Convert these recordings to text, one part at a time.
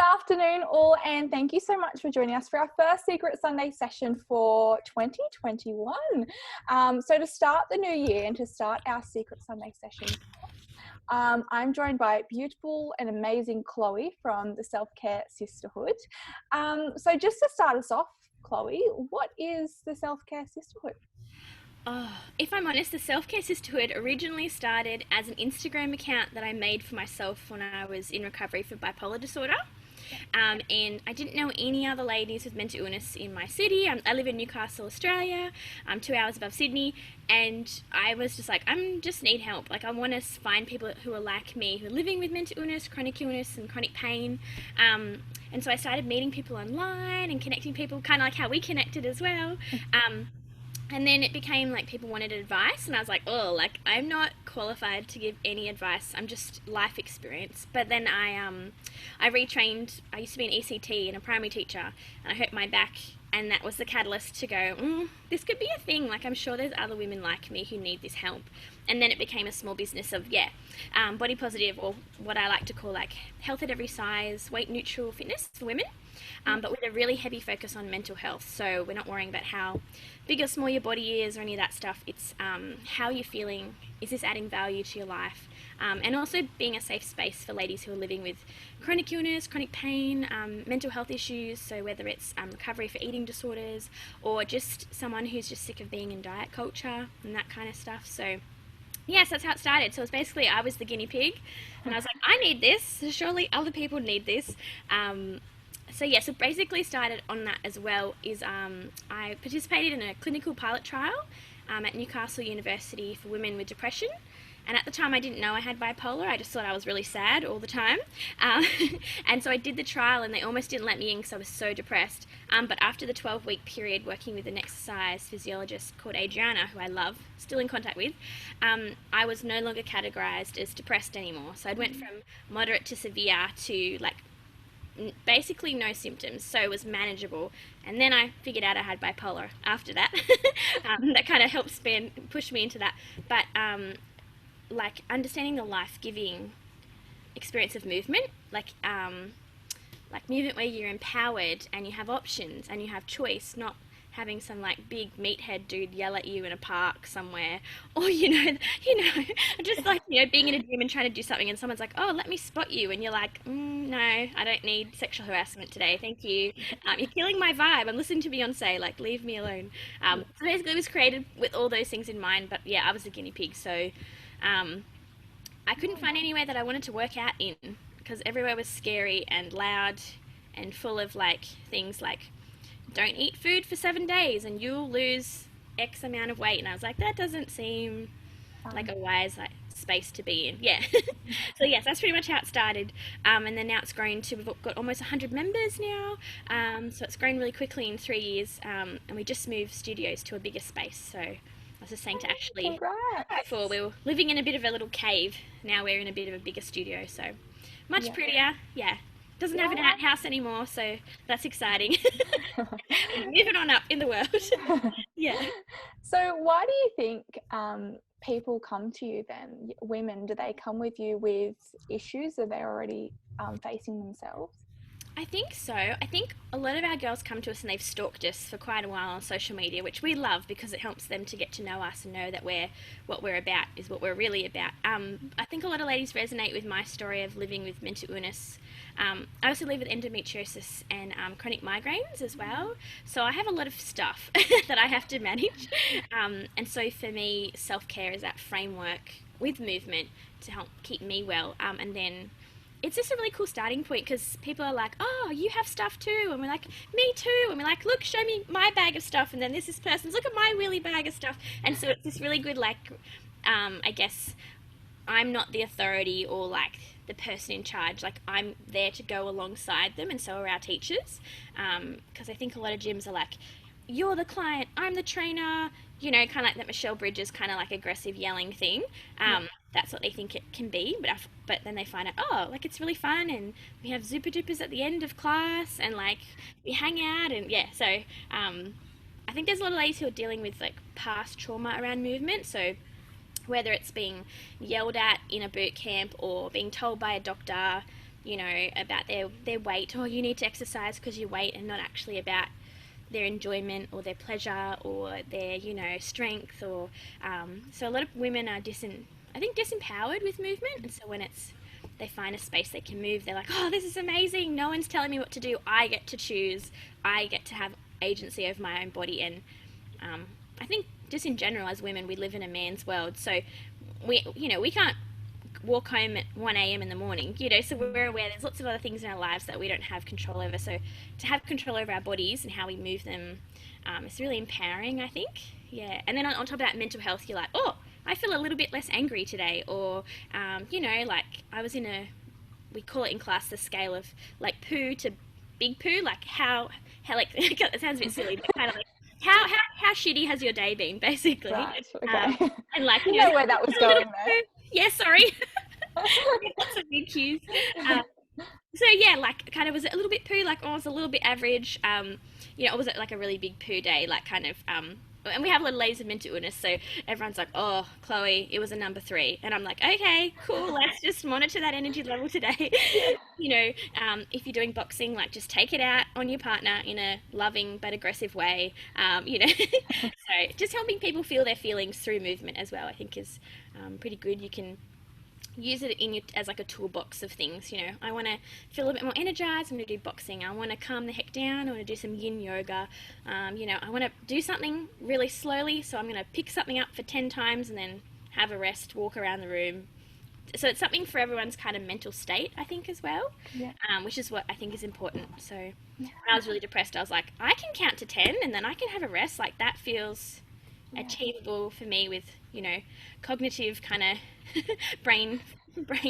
afternoon all, and thank you so much for joining us for our first Secret Sunday session for 2021. So to start the new year and to start our Secret Sunday session, I'm joined by beautiful and amazing Chloe from the Self-Care Sisterhood. So just to start us off, Chloe, what is the Self-Care Sisterhood? If I'm honest, the Self-Care Sisterhood originally started as an Instagram account that I made for myself when I was in recovery for bipolar disorder. And I didn't know any other ladies with mental illness in my city. I live in Newcastle, Australia, 2 hours above Sydney, and I was just like, I just need help. Like, I want to find people who are like me, who are living with mental illness, and chronic pain. And so I started meeting people online and connecting people, kind of like how we connected as well. And then it became like people wanted advice, and I was like, oh, like I'm not qualified to give any advice. I'm just life experience. But then I retrained. I used to be an ECT and a primary teacher, and I hurt my back, and that was the catalyst to go, this could be a thing. Like, I'm sure there's other women like me who need this help. And then it became a small business of, body positive, or what I like to call like health at every size, weight neutral fitness for women. But with a really heavy focus on mental health. So we're not worrying about how big or small your body is or any of that stuff. It's how you're feeling. Is this adding value to your life? And also being a safe space for ladies who are living with chronic illness, chronic pain, mental health issues. So whether it's recovery for eating disorders, or just someone who's just sick of being in diet culture and that kind of stuff. So yes, that's how it started. So it's basically, I was the guinea pig, and I was like, I need this. So surely other people need this. So basically started on that as well is I participated in a clinical pilot trial at Newcastle University for women with depression. And at the time I didn't know I had bipolar. I just thought I was really sad all the time. And so I did the trial, and they almost didn't let me in because I was so depressed. But after the 12-week period working with an exercise physiologist called Adriana, who I love, still in contact with, I was no longer categorized as depressed anymore. So I went from moderate to severe to like basically no symptoms, so it was manageable. And then I figured out I had bipolar after that. That kind of helped push me into that. But like understanding the life-giving experience of movement, like movement where you're empowered and you have options and you have choice, not having some like big meathead dude yell at you in a park somewhere, or just like being in a gym and trying to do something, and someone's like, oh, let me spot you, and you're like, no, I don't need sexual harassment today, thank you. You're killing my vibe. I'm listening to Beyonce, like, leave me alone. So basically it was created with all those things in mind. But yeah, I was a guinea pig, so I couldn't find anywhere that I wanted to work out in, because everywhere was scary and loud and full of like things like, don't eat food for 7 days and you'll lose X amount of weight. And I was like, that doesn't seem like a wise space to be in. Yeah. So yes, that's pretty much how it started. And then now it's grown to, we've got almost 100 members now. So it's grown really quickly in 3 years. And we just moved studios to a bigger space. So I was just saying to Ashley before, we were living in a bit of a little cave. Now we're in a bit of a bigger studio. So much prettier. Yeah. Doesn't have an outhouse anymore, so that's exciting. Moving on up in the world. Yeah. So why do you think people come to you then? Women, do they come with you with issues that they're already facing themselves? I think so. I think a lot of our girls come to us and they've stalked us for quite a while on social media, which we love because it helps them to get to know us and know that what we're about is what we're really about. I think a lot of ladies resonate with my story of living with mental illness. I also live with endometriosis and chronic migraines as well. So I have a lot of stuff that I have to manage. And so for me, self-care is that framework with movement to help keep me well. And then it's just a really cool starting point, because people are like, oh, you have stuff too, and we're like, me too, and we're like, look, show me my bag of stuff, and then this person's, look at my wheelie bag of stuff. And so it's this really good, like, I guess I'm not the authority or like the person in charge, like I'm there to go alongside them, and so are our teachers, because I think a lot of gyms are like, you're the client, I'm the trainer, kind of like that Michelle Bridges kind of like aggressive yelling thing. That's what they think it can be, but then they find out, oh, like it's really fun, and we have Zupa Dupas at the end of class, and like we hang out, and so I think there's a lot of ladies who are dealing with like past trauma around movement. So whether it's being yelled at in a boot camp or being told by a doctor you know, about their weight, or you need to exercise because your weight, and not actually about their enjoyment or their pleasure or their, you know, strength. Or so a lot of women are disempowered with movement, and so when they find a space they can move, they're like, oh, this is amazing, no one's telling me what to do, I get to choose, I get to have agency over my own body. And I think just in general, as women, we live in a man's world, so we can't walk home at 1 a.m. in the morning, you know, so we're aware there's lots of other things in our lives that we don't have control over. So to have control over our bodies and how we move them, is really empowering, I think. Yeah. And then on top of that, mental health, you're like, oh, I feel a little bit less angry today. Or, you know, like I was we call it in class the scale of like poo to big poo, like how like, it sounds a bit silly, but kind of like, how shitty has your day been, basically? Right, okay. And like, you know where that was going there. Yeah, sorry. Lots of big cues. So yeah, like kind of was it a little bit poo, like, oh, it was a little bit average. You know, or was it like a really big poo day, like kind of and we have a little levels of mental illness, so everyone's like, oh, Chloe, it was a number 3. And I'm like, okay, cool, let's just monitor that energy level today. You know, if you're doing boxing, like just take it out on your partner in a loving but aggressive way. You know, so just helping people feel their feelings through movement as well, I think is pretty good. You can use it as like a toolbox of things. You know, I want to feel a bit more energized, I'm going to do boxing. I want to calm the heck down, I want to do some yin yoga. You know, I want to do something really slowly, so I'm going to pick something up for 10 times and then have a rest, walk around the room. So it's something for everyone's kind of mental state, I think, as well. Yeah. Which is what I think is important. So when I was really depressed, I was like, I can count to 10 and then I can have a rest. Like that feels achievable for me with, you know, cognitive kind of brain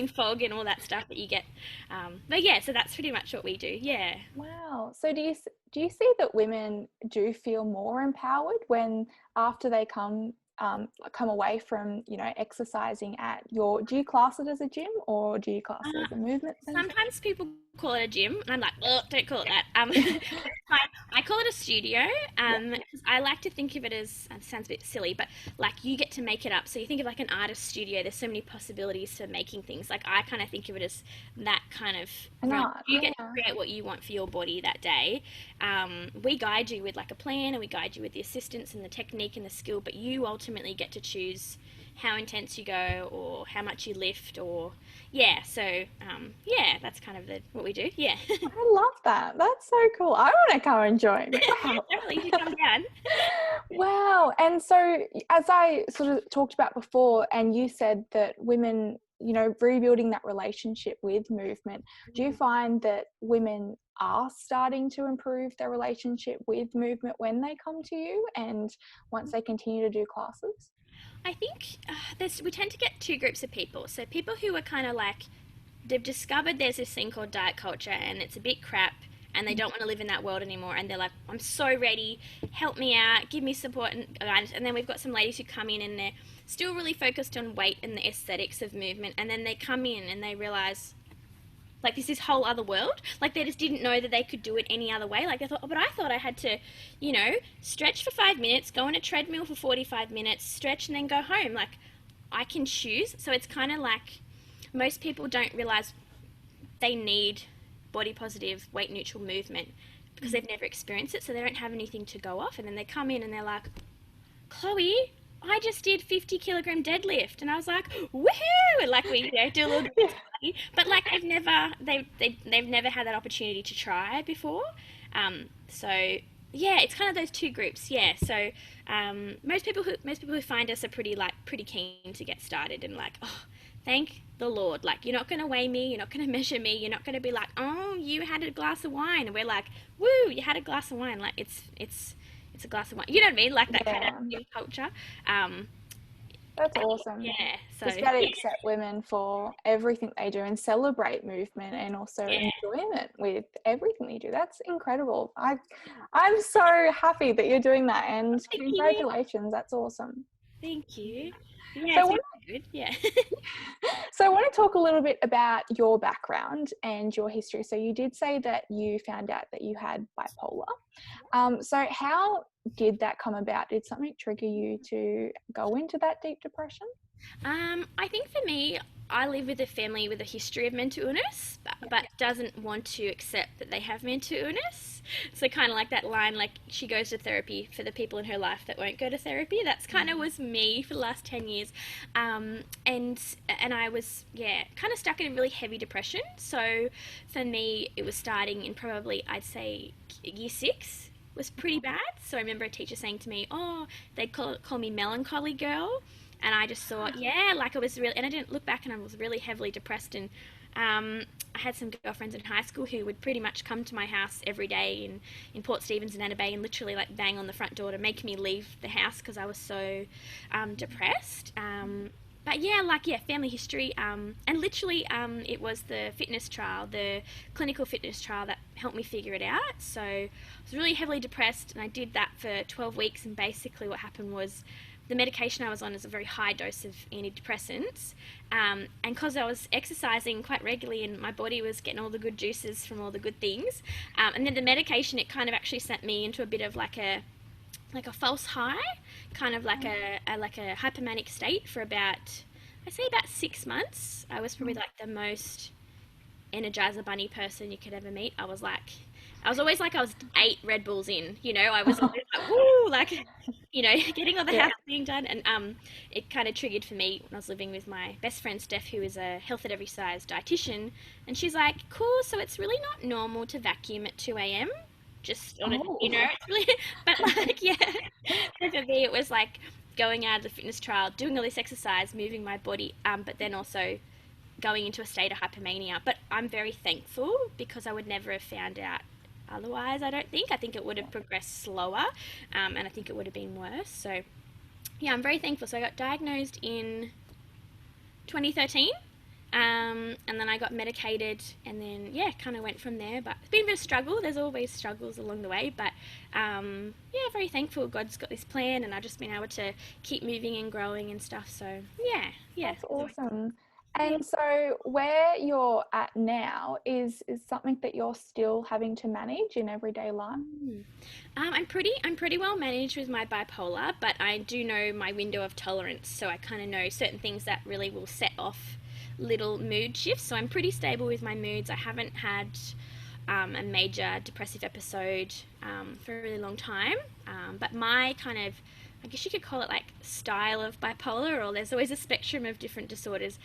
fog and all that stuff that you get. But yeah, so that's pretty much what we do. Yeah. Wow. So do you see that women do feel more empowered when after they come away from, you know, exercising at do you class it as a gym or do you class it as a movement center? Sometimes people call it a gym and I'm like, oh, don't call it that. I call it a studio. I like to think of it as, it sounds a bit silly, but like you get to make it up. So you think of like an artist studio, there's so many possibilities for making things. Like I kind of think of it as that kind of, you get to create what you want for your body that day. We guide you with like a plan, and we guide you with the assistance and the technique and the skill, but you ultimately get to choose how intense you go or how much you lift, or so that's kind of what we do. I love that. That's so cool. I want to come and join. Wow. Definitely, you come down. Wow. And so as I sort of talked about before, and you said that women, you know, rebuilding that relationship with movement, do you find that women are starting to improve their relationship with movement when they come to you and once they continue to do classes? I think we tend to get 2 groups of people. So people who are kind of like, they've discovered there's this thing called diet culture and it's a bit crap and they don't want to live in that world anymore, and they're like, I'm so ready, help me out, give me support and guidance. And then we've got some ladies who come in and they're still really focused on weight and the aesthetics of movement, and then they come in and they realize like this whole other world. Like they just didn't know that they could do it any other way. Like they thought, oh, but I thought I had to, you know, stretch for 5 minutes, go on a treadmill for 45 minutes, stretch and then go home. Like I can choose. So it's kind of like most people don't realize they need body positive, weight neutral movement because they've never experienced it. So they don't have anything to go off. And then they come in and they're like, Chloe, I just did 50 kilogram deadlift. And I was like, woohoo! And like we, you know, do a little bit, but like they've never had that opportunity to try before. So yeah, it's kind of those 2 groups. Yeah. So most people who find us are pretty keen to get started and like, oh, thank the Lord. Like you're not going to weigh me, you're not going to measure me, you're not going to be like, oh, you had a glass of wine, and we're like, woo, you had a glass of wine. Like it's a glass of wine. You know what I mean? Like that kind of new culture. That's awesome. Yeah. So just got to accept women for everything they do and celebrate movement and also enjoyment with everything they do. That's incredible. I'm so happy that you're doing that, and congratulations. That's awesome. Thank you. Yeah, so good. Yeah. So I want to talk a little bit about your background and your history. So you did say that you found out that you had bipolar. So how did that come about? Did something trigger you to go into that deep depression? I think for me, I live with a family with a history of mental illness, but doesn't want to accept that they have mental illness. So kind of like that line, like she goes to therapy for the people in her life that won't go to therapy. That's kind of was me for the last 10 years. And I was, kind of stuck in a really heavy depression. So for me, it was starting in probably, I'd say, year 6 was pretty bad. So I remember a teacher saying to me, oh, they'd call me melancholy girl. And I just thought, like I was really, and I didn't look back and I was really heavily depressed. And I had some girlfriends in high school who would pretty much come to my house every day in Port Stephens and Anna Bay and literally like bang on the front door to make me leave the house because I was so depressed. But family history. And literally it was the fitness trial, the clinical fitness trial that helped me figure it out. So I was really heavily depressed and I did that for 12 weeks and basically what happened was the medication I was on is a very high dose of antidepressants, and because I was exercising quite regularly and my body was getting all the good juices from all the good things, and then the medication, it kind of actually sent me into a bit of like a false high, kind of like a hypomanic state for about, I'd say about 6 months. I was probably like the most Energizer Bunny person you could ever meet. I was always like I was 8 Red Bulls in, I was always like, woo, like, getting all the house being done. And it kind of triggered for me when I was living with my best friend, Steph, who is a health at every size dietitian. And she's like, cool, so it's really not normal to vacuum at 2 a.m. just on it's really, but like, so for me, it was like going out of the fitness trial, doing all this exercise, moving my body, but then also going into a state of hypomania. But I'm very thankful because I would never have found out otherwise. I think it would have progressed slower, and I think it would have been worse. So I'm very thankful. So I got diagnosed in 2013, and then I got medicated, and then kind of went from there. But it's been a bit of a struggle. There's always struggles along the way, but very thankful God's got this plan, and I've just been able to keep moving and growing and stuff. So that's awesome. And so where you're at now is something that you're still having to manage in everyday life? I'm pretty well managed with my bipolar, but I do know my window of tolerance, so I kind of know certain things that really will set off little mood shifts. So I'm pretty stable with my moods. I haven't had a major depressive episode for a really long time, but my kind of, I guess you could call it like style of bipolar, or there's always a spectrum of different disorders.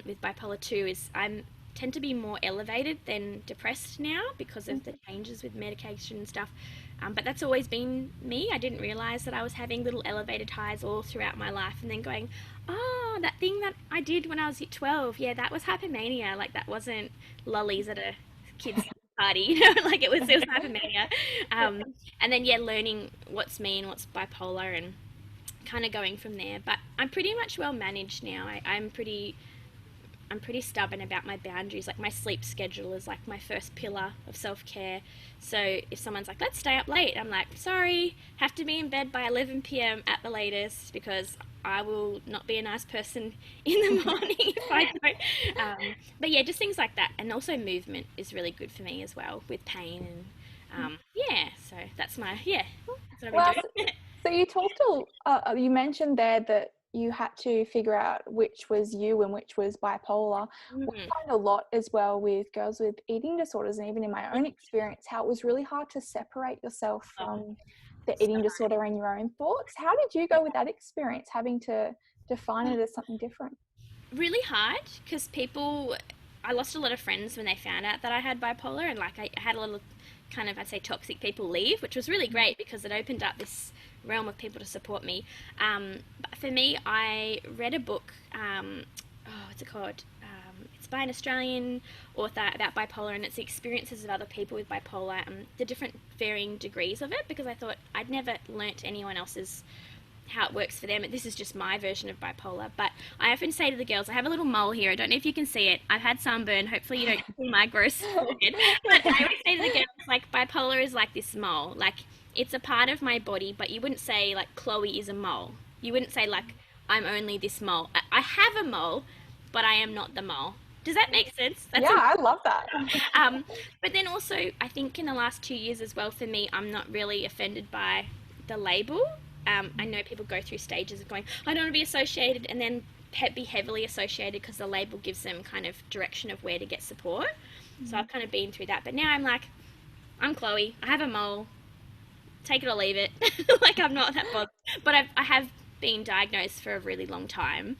With bipolar 2 is I tend to be more elevated than depressed now because of the changes with medication and stuff. But that's always been me. I didn't realize that I was having little elevated highs all throughout my life and then going, oh, that thing that I did when I was 12, that was hypomania. Like that wasn't lollies at a kid's party, like it was hypomania. And then learning what's me and what's bipolar and kind of going from there. But I'm pretty much well managed now. I'm pretty stubborn about my boundaries. Like my sleep schedule is like my first pillar of self-care. So if someone's like, let's stay up late, I'm like, sorry, have to be in bed by 11 p.m. at the latest because I will not be a nice person in the morning if I don't. But just things like that. And also movement is really good for me as well with pain. And so that's my, that's what I've been doing. So you mentioned there that you had to figure out which was you and which was bipolar. We find a lot as well with girls with eating disorders, and even in my own experience, how it was really hard to separate yourself from the eating disorder and your own thoughts. How did you go with that experience, having to define it as something different? Really hard, because I lost a lot of friends when they found out that I had bipolar, and like I had a lot of kind of, I'd say, toxic people leave, which was really great because it opened up this realm of people to support me. But for me, I read a book, what's it called? It's by an Australian author about bipolar, and it's the experiences of other people with bipolar and the different varying degrees of it, because I thought I'd never learnt anyone else's how it works for them. This is just my version of bipolar. But I often say to the girls, I have a little mole here. I don't know if you can see it. I've had sunburn. Hopefully you don't see my gross forehead. But I always say to the girls, like, bipolar is like this mole. Like, it's a part of my body, but you wouldn't say, like, Chloe is a mole. You wouldn't say, like, I'm only this mole. I have a mole, but I am not the mole. Does that make sense? I love that. But then also, I think in the last 2 years as well, for me, I'm not really offended by the label. I know people go through stages of going, I don't want to be associated, and then be heavily associated because the label gives them kind of direction of where to get support. So I've kind of been through that. But now I'm like, I'm Chloe. I have a mole. Take it or leave it. Like, I'm not that bothered. But I have been diagnosed for a really long time.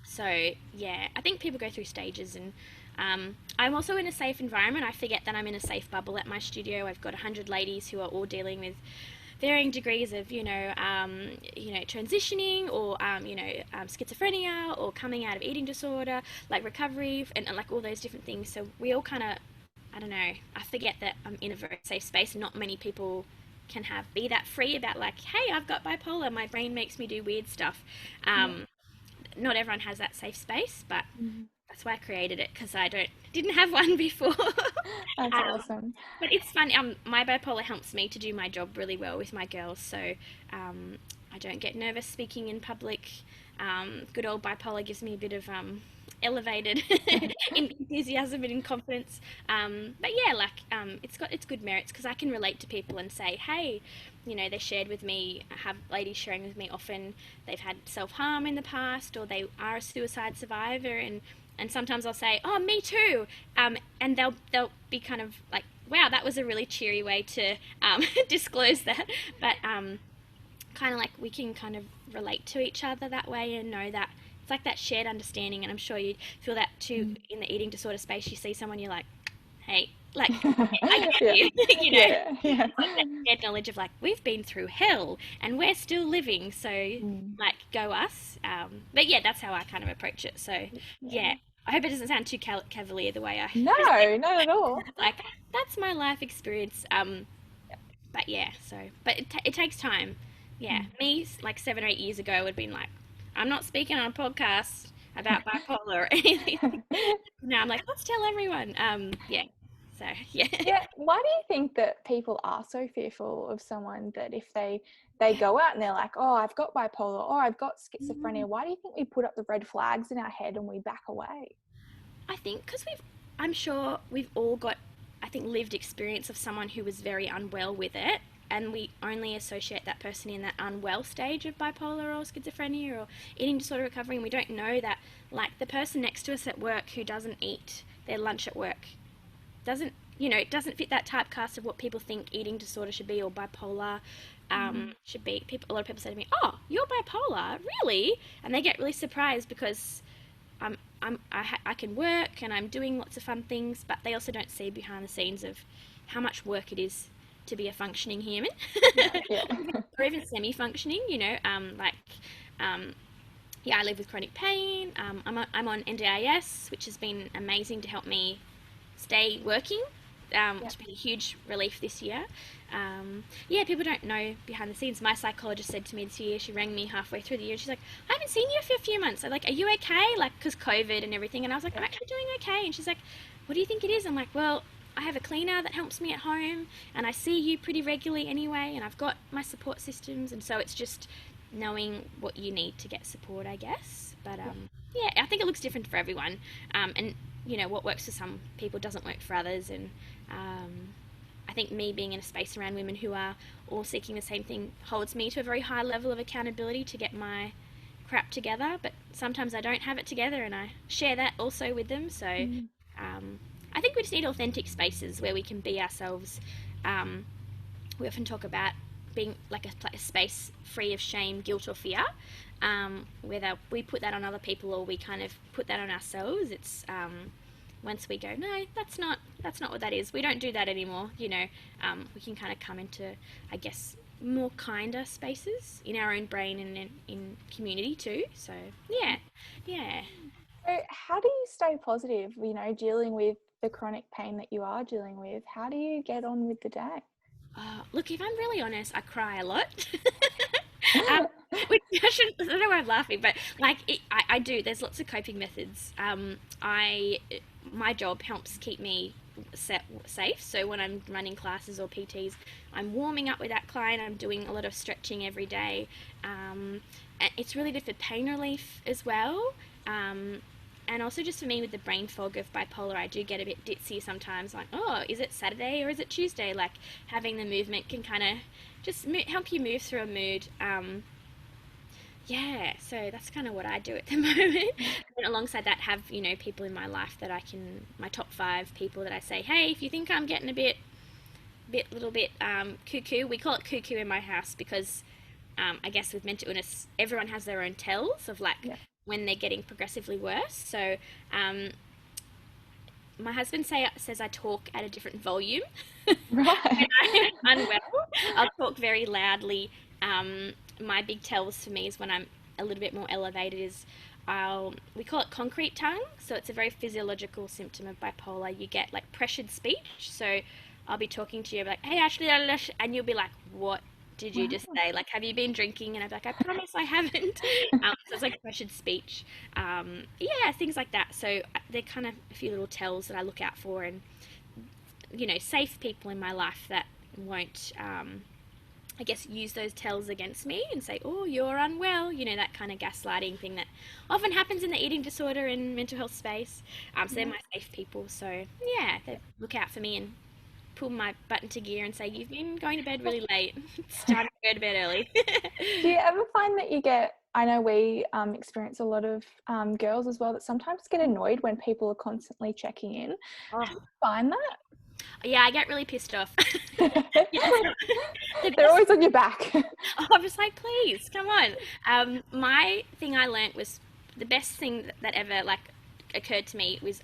So, yeah, I think people go through stages. And I'm also in a safe environment. I forget that I'm in a safe bubble at my studio. I've got 100 ladies who are all dealing with varying degrees of, transitioning or, schizophrenia or coming out of eating disorder, like recovery and like all those different things. So we all kind of, I don't know, I forget that I'm in a very safe space, and not many people can be that free about like, hey, I've got bipolar, my brain makes me do weird stuff. Not everyone has that safe space, but that's why I created it, because I didn't have one before. That's awesome. But it's fun. My bipolar helps me to do my job really well with my girls, so I don't get nervous speaking in public. Good old bipolar gives me a bit of elevated enthusiasm and confidence. But yeah, it's got its good merits, because I can relate to people and say, hey, they shared with me, I have ladies sharing with me often they've had self-harm in the past, or they are a suicide survivor, and sometimes I'll say, oh, me too, and they'll be kind of like, wow, that was a really cheery way to disclose that. But kind of like we can kind of relate to each other that way, and know that it's like that shared understanding. And I'm sure you feel that too in the eating disorder space. You see someone, you're like, hey, like, I get you, Like that shared knowledge of like, we've been through hell and we're still living, so like, go us. But yeah, that's how I kind of approach it. So yeah, I hope it doesn't sound too cavalier the way I No, not at all. like, that's my life experience. But yeah, but it takes time. Yeah, me like 7 or 8 years ago would have been like, I'm not speaking on a podcast about bipolar or anything. Now I'm like, let's tell everyone. Yeah. So yeah. Yeah. Why do you think that people are so fearful of someone that if they go out and they're like, oh, I've got bipolar or I've got schizophrenia, why do you think we put up the red flags in our head and we back away? I think because I'm sure we've all got, I think, lived experience of someone who was very unwell with it, and we only associate that person in that unwell stage of bipolar or schizophrenia or eating disorder recovery, and we don't know that, like, the person next to us at work who doesn't eat their lunch at work doesn't fit that typecast of what people think eating disorder should be, or bipolar should be. A lot of people say to me, oh, you're bipolar, really? And they get really surprised, because I can work and I'm doing lots of fun things, but they also don't see behind the scenes of how much work it is to be a functioning human, or even semi-functioning. I live with chronic pain. I'm on NDIS, which has been amazing to help me stay working. It's been a huge relief this year. People don't know behind the scenes. My psychologist said to me this year, she rang me halfway through the year, she's like, I haven't seen you for a few months. I'm like, are you okay? Like, because COVID and everything. And I was like, I'm actually doing okay. And she's like, what do you think it is? I'm like, well, I have a cleaner that helps me at home, and I see you pretty regularly anyway, and I've got my support systems, and so it's just knowing what you need to get support, I guess. But I think it looks different for everyone, and what works for some people doesn't work for others. And I think me being in a space around women who are all seeking the same thing holds me to a very high level of accountability to get my crap together, but sometimes I don't have it together, and I share that also with them. So I think we just need authentic spaces where we can be ourselves. We often talk about being like a space free of shame, guilt, or fear, whether we put that on other people or we kind of put that on ourselves. It's once we go, no, that's not what that is, we don't do that anymore, we can kind of come into, I guess, more kinder spaces in our own brain and in community too. So yeah. So how do you stay positive, dealing with the chronic pain that you are dealing with? How do you get on with the day? Look, if I'm really honest, I cry a lot. Which I don't know why I'm laughing, but like I do. There's lots of coping methods. My job helps keep me safe. So when I'm running classes or PTs, I'm warming up with that client. I'm doing a lot of stretching every day. And it's really good for pain relief as well. And also just for me with the brain fog of bipolar, I do get a bit ditzy sometimes, like, oh, is it Saturday or is it Tuesday? Like, having the movement can kind of just help you move through a mood. Yeah, so that's kind of what I do at the moment. And alongside that, have, people in my life that my top 5 people that I say, hey, if you think I'm getting a little bit cuckoo. We call it cuckoo in my house because I guess with mental illness, everyone has their own tells of like Yeah. when they're getting progressively worse. So um, my husband says I talk at a different volume when Right. I'm unwell. I'll talk very loudly. My big tells for me is when I'm a little bit more elevated is we call it concrete tongue. So it's a very physiological symptom of bipolar. You get like pressured speech. So I'll be talking to you like, hey Ashley, and you'll be like, what did you just Wow. say? Like, have you been drinking? And I'll be like, I promise I haven't. So it's like pressured speech. Yeah, things like that. So they're kind of a few little tells that I look out for, and safe people in my life that won't, I guess, use those tells against me and say, oh, you're unwell, that kind of gaslighting thing that often happens in the eating disorder and mental health space. So they're Yeah. my safe people. So, yeah, they look out for me and pull my butt into gear and say, you've been going to bed really late. It's time to go to bed early. Do you ever find that you get, I know we experience a lot of girls as well that sometimes get annoyed when people are constantly checking in. Oh, Find that? yeah, I get really pissed off. The They're best always on your back. I was like, please, come on. My thing I learnt was the best thing that ever like occurred to me was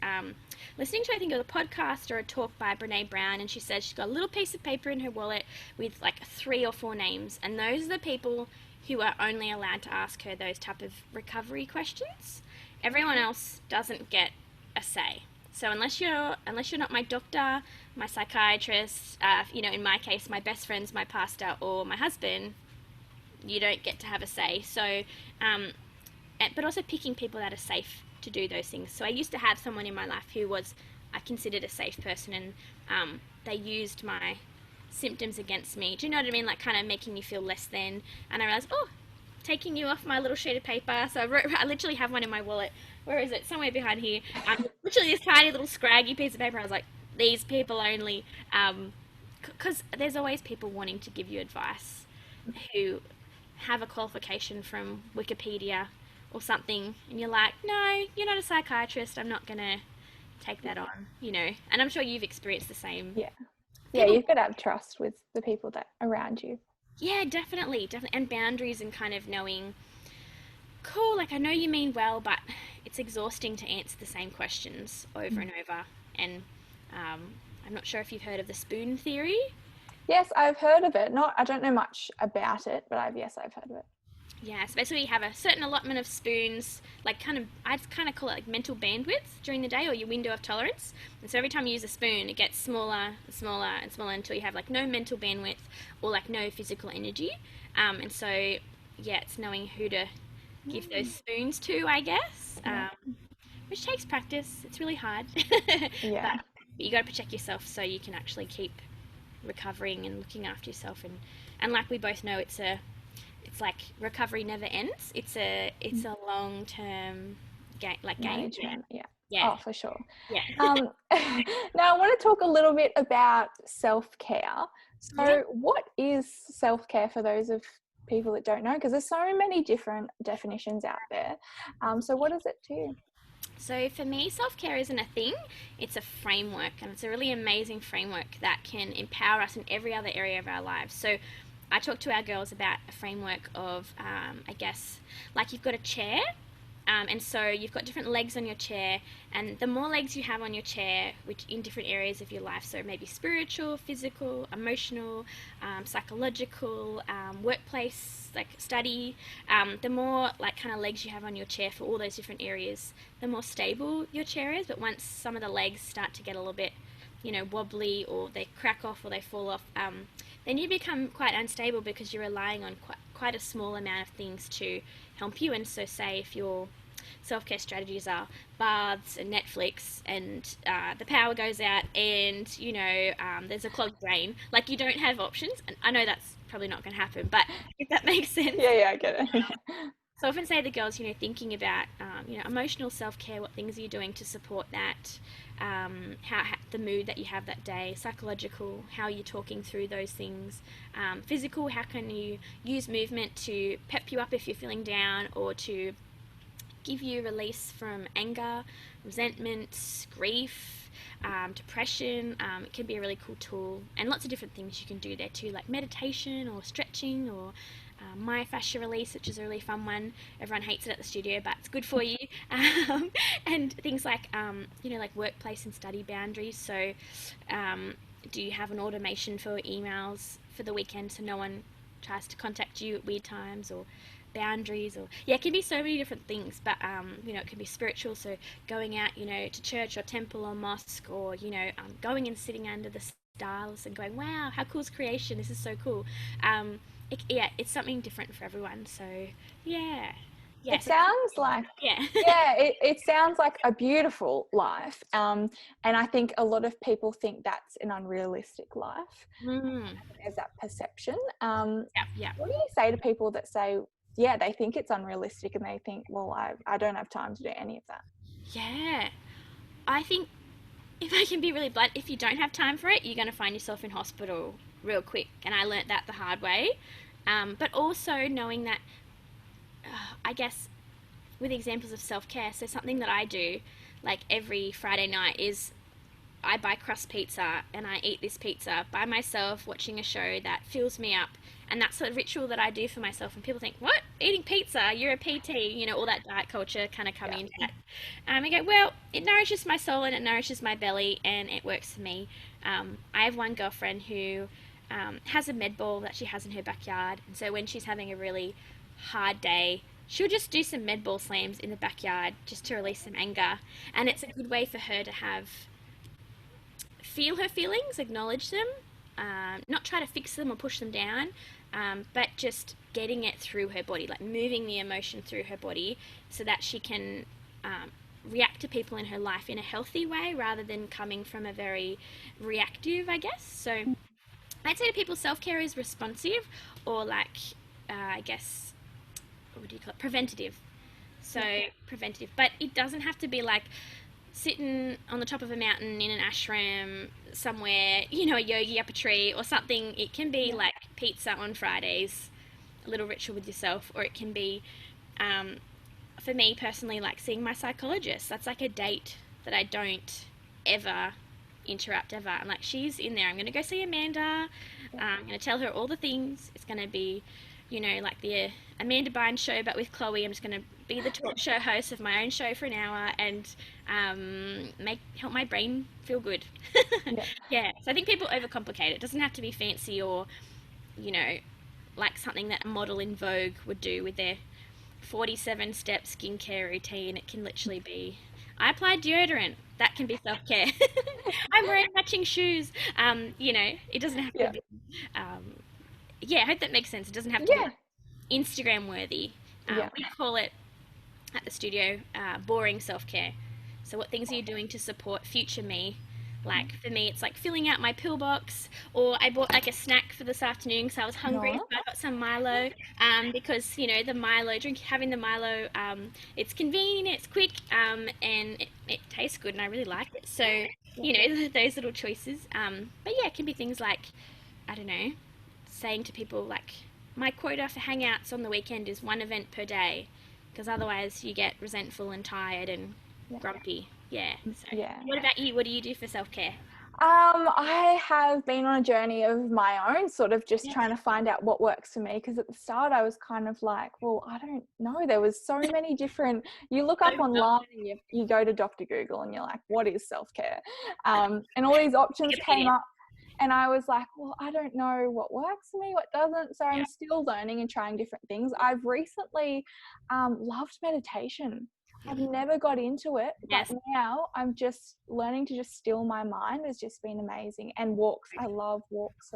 listening to, I think, a podcast or a talk by Brene Brown, and she said she's got a little piece of paper in her wallet with like 3 or 4 names, and those are the people who are only allowed to ask her those type of recovery questions. Everyone else doesn't get a say. So unless you're not my doctor, my psychiatrist, in my case, my best friend's my pastor or my husband, you don't get to have a say. So, but also picking people that are safe to do those things. So I used to have someone in my life who was I considered a safe person, and they used my symptoms against me. Do you know what I mean? Like kind of making me feel less than. And I realized, oh, taking you off my little sheet of paper. So I literally have one in my wallet. Where is it? Somewhere behind here. Literally this tiny little scraggy piece of paper. I was like, these people only. Because there's always people wanting to give you advice who have a qualification from Wikipedia or something, and you're like, no, you're not a psychiatrist. I'm not gonna take that on. And I'm sure you've experienced the same. Yeah. Yeah, People, you've got to have trust with the people that around you. yeah, definitely, and boundaries and kind of knowing, cool, like I know you mean well, but it's exhausting to answer the same questions over and over. And I'm not sure if you've heard of the spoon theory. Yes, I've heard of it. I don't know much about it, but I've heard of it. Yeah, so basically you have a certain allotment of spoons, like I'd kind of call it like mental bandwidth during the day, or your window of tolerance. And so every time you use a spoon, it gets smaller and smaller and smaller until you have like no mental bandwidth or like no physical energy. And so, yeah, it's knowing who to give those spoons to, I guess, which takes practice. It's really hard. Yeah. But you got to protect yourself so you can actually keep recovering and looking after yourself. And like we both know, it's like recovery never ends. It's a long term game. Management. Yeah. Yeah. Oh, for sure. Yeah. Now I want to talk a little bit about self-care. Yeah. So what is self-care for those of people that don't know? Because there's so many different definitions out there. So what is it to you? So for me, self-care isn't a thing, it's a framework, and it's a really amazing framework that can empower us in every other area of our lives. So I talk to our girls about a framework of, I guess, like you've got a chair, and so you've got different legs on your chair, and the more legs you have on your chair, which in different areas of your life, so maybe spiritual, physical, emotional, psychological, workplace, like study, the more like kind of legs you have on your chair for all those different areas, the more stable your chair is. But once some of the legs start to get a little bit, wobbly, or they crack off or they fall off, then you become quite unstable because you're relying on quite a small amount of things to help you. And so say if your self-care strategies are baths and Netflix, and the power goes out, and there's a clogged drain, like you don't have options. And I know that's probably not going to happen, but if that makes sense. Yeah, I get it. So I often say to the girls, thinking about, emotional self-care, what things are you doing to support that? how the mood that you have that day, psychological, how you're talking through those things, physical, how can you use movement to pep you up if you're feeling down, or to give you release from anger, resentment, grief, depression. It can be a really cool tool, and lots of different things you can do there too, like meditation or stretching, or myofascia release, which is a really fun one. Everyone hates it at the studio, but it's good for you. And things like, like workplace and study boundaries. So do you have an automation for emails for the weekend so no one tries to contact you at weird times, or boundaries, or it can be so many different things. But it can be spiritual, so going out to church or temple or mosque, or going and sitting under the stars and going, wow, how cool is creation, this is so cool. It's something different for everyone. So it sounds like it sounds like a beautiful life, and I think a lot of people think that's an unrealistic life. There's that perception. What do you say to people that say they think it's unrealistic, and they think, well, I don't have time to do any of that? I think, if I can be really blunt, if you don't have time for it, you're going to find yourself in hospital real quick. And I learnt that the hard way. But also knowing that, I guess, with examples of self-care, so something that I do, like every Friday night, is I buy crust pizza and I eat this pizza by myself, watching a show that fills me up. And that's a ritual that I do for myself. And people think, what? Eating pizza? You're a PT? All that diet culture kind of coming into that. I go, well, it nourishes my soul and it nourishes my belly, and it works for me. I have one girlfriend who has a med ball that she has in her backyard. And so when she's having a really hard day, she'll just do some med ball slams in the backyard just to release some anger. And it's a good way for her to feel her feelings, acknowledge them, not try to fix them or push them down, but just getting it through her body, like moving the emotion through her body, so that she can react to people in her life in a healthy way, rather than coming from a very reactive, I guess. So I'd say to people, self-care is responsive, or I guess, what do you call it? Preventative. So preventative, but it doesn't have to be like sitting on the top of a mountain in an ashram somewhere, a yogi up a tree or something. It can be like pizza on Fridays, a little ritual with yourself, or it can be, for me personally, like seeing my psychologist. That's like a date that I don't ever interrupt ever. I'm like, she's in there, I'm going to go see Amanda, I'm going to tell her all the things. It's going to be, like the Amanda Bynes show, but with Chloe. I'm just going to be the talk show host of my own show for an hour, and help my brain feel good. So I think people overcomplicate it. It doesn't have to be fancy, or like something that a model in Vogue would do with their 47-step skincare routine. It can literally be, I apply deodorant. That can be self-care. I'm wearing matching shoes. It doesn't have to be. I hope that makes sense. It doesn't have to be Instagram worthy. We call it at the studio boring self-care. So what things are you doing to support future me? Like for me, it's like filling out my pill box, or I bought like a snack for this afternoon because I was hungry. So I got some Milo, because the Milo, having the Milo, it's convenient, it's quick, and it tastes good, and I really like it. So those little choices. But it can be things like, I don't know, saying to people like, my quota for hangouts on the weekend is 1 event per day, because otherwise you get resentful and tired and grumpy. What about you? What do you do for self-care? I have been on a journey of my own, sort of just trying to find out what works for me, because at the start I was kind of like, well, I don't know, there was so many different, you look up online and you go to Dr. Google and you're like, what is self-care? And all these options came up, and I was like, well, I don't know what works for me, what doesn't. So I'm still learning and trying different things. I've recently loved meditation. I've never got into it, but now I'm just learning to just still my mind. Has just been amazing. And walks, I love walks,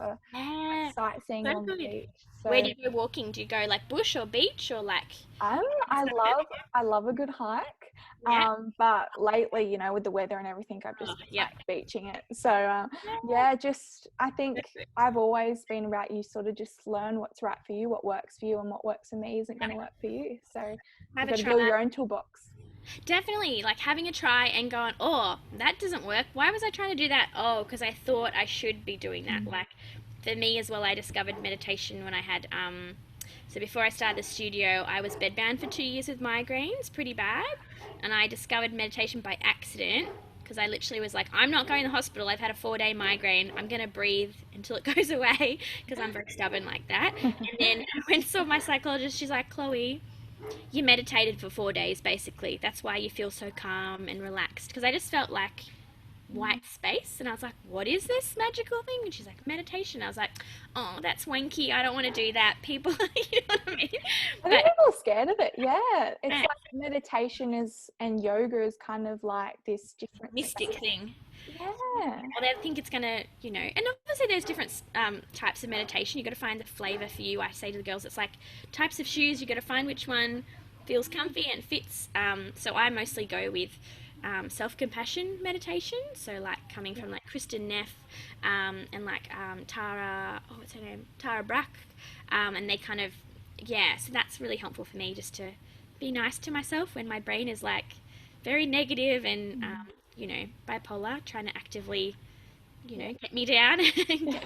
sightseeing on the beach. So, where do you go walking? Do you go like bush or beach, or like? I love a good hike. But lately, with the weather and everything, I've just been like beaching it. So I think I've always been about, you sort of just learn what's right for you, what works for you, and what works for me isn't going to work for you. So you've got to build your own toolbox. Definitely, like having a try and going, oh, that doesn't work. Why was I trying to do that? Oh, because I thought I should be doing that. Like for me as well, I discovered meditation when I had, so before I started the studio, I was bedbound for 2 years with migraines, pretty bad. And I discovered meditation by accident because I literally was like, I'm not going to the hospital. I've had a 4-day migraine. I'm going to breathe until it goes away because I'm very stubborn like that. And then I went and saw my psychologist. She's like, Chloe, you meditated for 4 days basically. That's why you feel so calm and relaxed. Because I just felt like white space, and I was like, what is this magical thing? And she's like, meditation. I was like, oh, that's wanky. I don't want to do that. People, you know what I mean? I think people are scared of it. Yeah, it's like meditation is and yoga is kind of like this different Mystic thing. Yeah. Well, they think it's going to, and obviously there's different types of meditation. You've got to find the flavour for you. I say to the girls, it's like types of shoes. You've got to find which one feels comfy and fits. So I mostly go with self-compassion meditation. So like coming from like Kristen Neff and like Tara, what's her name? Tara Brach. And they kind of, so that's really helpful for me just to be nice to myself when my brain is like very negative and bipolar, trying to actively, get me down and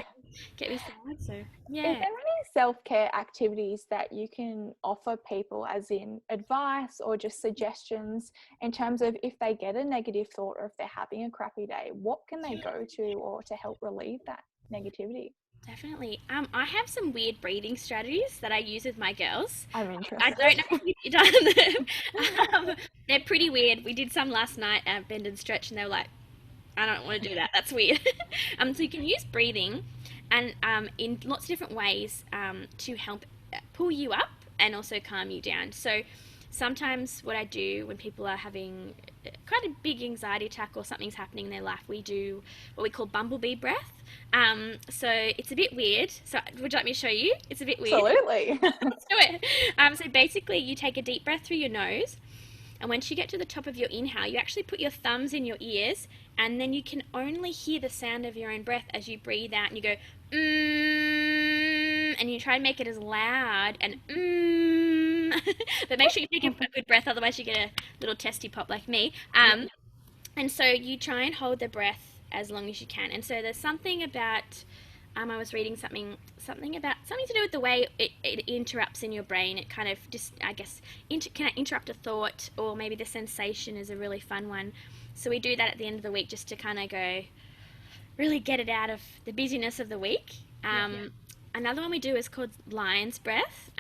get me sad. So yeah. Is there any self-care activities that you can offer people, as in advice or just suggestions, in terms of if they get a negative thought or if they're having a crappy day, what can they go to or to help relieve that negativity? Definitely. I have some weird breathing strategies that I use with my girls. I'm interested. I don't know if you've done them. They're pretty weird. We did some last night at Bend and Stretch, and they were like, I don't want to do that. That's weird. So you can use breathing and in lots of different ways to help pull you up and also calm you down. So sometimes what I do when people are having quite a big anxiety attack or something's happening in their life, we do what we call bumblebee breath. So it's a bit weird. So would you like me to show you? It's a bit weird. Absolutely. Let's do it. So basically you take a deep breath through your nose, and once you get to the top of your inhale, you actually put your thumbs in your ears, and then you can only hear the sound of your own breath as you breathe out, and you go, and you try and make it as loud and but make sure you take a good breath, otherwise you get a little testy pop like me. And so you try and hold the breath as long as you can. And so there's something about, I was reading something to do with the way it interrupts in your brain. It kind of just, I guess, can interrupt a thought, or maybe the sensation is a really fun one. So we do that at the end of the week just to kind of go, really get it out of the busyness of the week. Another one we do is called lion's breath.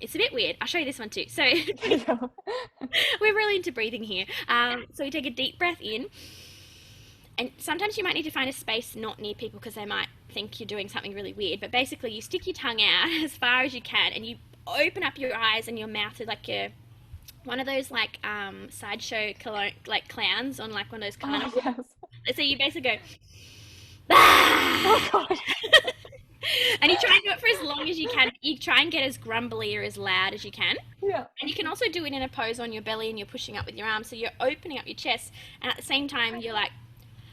It's a bit weird. I'll show you this one too. So we're really into breathing here. So we take a deep breath in, and sometimes you might need to find a space not near people because they might think you're doing something really weird. But basically you stick your tongue out as far as you can, and you open up your eyes and your mouth is like one of those like sideshow like clowns on like one of those carnivals. Oh, yes. So you basically go, ah! Oh, God. And you try and do it for as long as you can. You try and get as grumbly or as loud as you can. Yeah. And you can also do it in a pose on your belly, and you're pushing up with your arms, so you're opening up your chest, and at the same time you're like,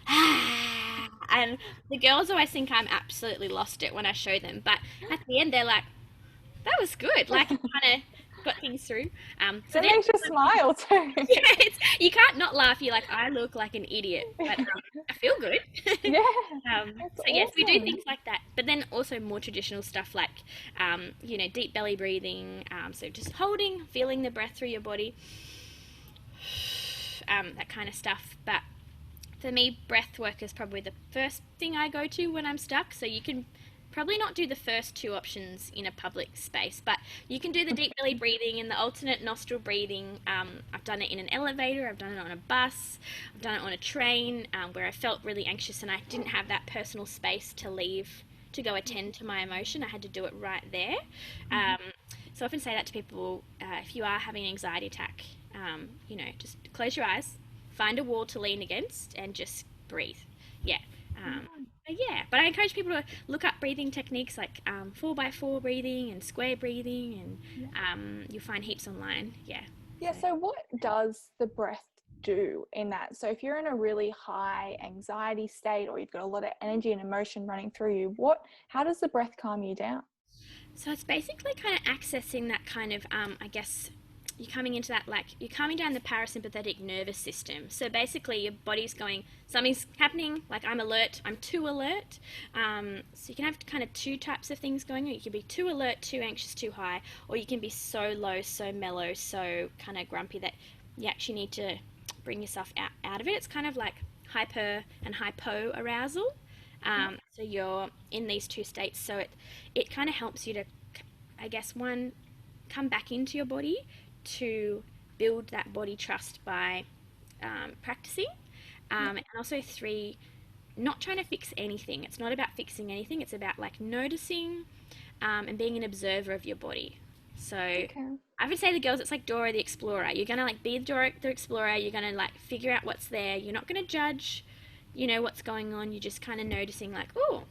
ah. And the girls always think I'm absolutely lost it when I show them, but at the end they're like, that was good. Like, kind of got things through. So that makes you smile too. Yeah, you can't not laugh. You're like, I look like an idiot, but I feel good. Yeah. So yes, we do things like that, but then also more traditional stuff like, deep belly breathing. So just holding, feeling the breath through your body, that kind of stuff. But for me, breath work is probably the first thing I go to when I'm stuck. So you can probably not do the first two options in a public space, but you can do the deep belly breathing and the alternate nostril breathing. I've done it in an elevator, I've done it on a bus, I've done it on a train where I felt really anxious and I didn't have that personal space to leave to go attend to my emotion. I had to do it right there. So I often say that to people, if you are having an anxiety attack, just close your eyes, find a wall to lean against and just breathe. But I encourage people to look up breathing techniques like 4x4 breathing and square breathing, and you'll find heaps online. So what does the breath do in that? So if you're in a really high anxiety state, or you've got a lot of energy and emotion running through you, how does the breath calm you down? So it's basically kind of accessing that kind of you're coming into that, like, you're coming down the parasympathetic nervous system. So basically your body's going, something's happening, like I'm alert, I'm too alert. So you can have kind of two types of things going on. You can be too alert, too anxious, too high, or you can be so low, so mellow, so kind of grumpy that you actually need to bring yourself out of it. It's kind of like hyper and hypo arousal. So you're in these two states. So it kind of helps you to, I guess, one, come back into your body, to build that body trust by practicing, and also three, not trying to fix anything. It's not about fixing anything. It's about like noticing and being an observer of your body. So I would say the girls, it's like Dora the Explorer. You're gonna like be Dora the Explorer. You're gonna like figure out what's there. You're not gonna judge, you know, what's going on. You're just kind of noticing like, oh,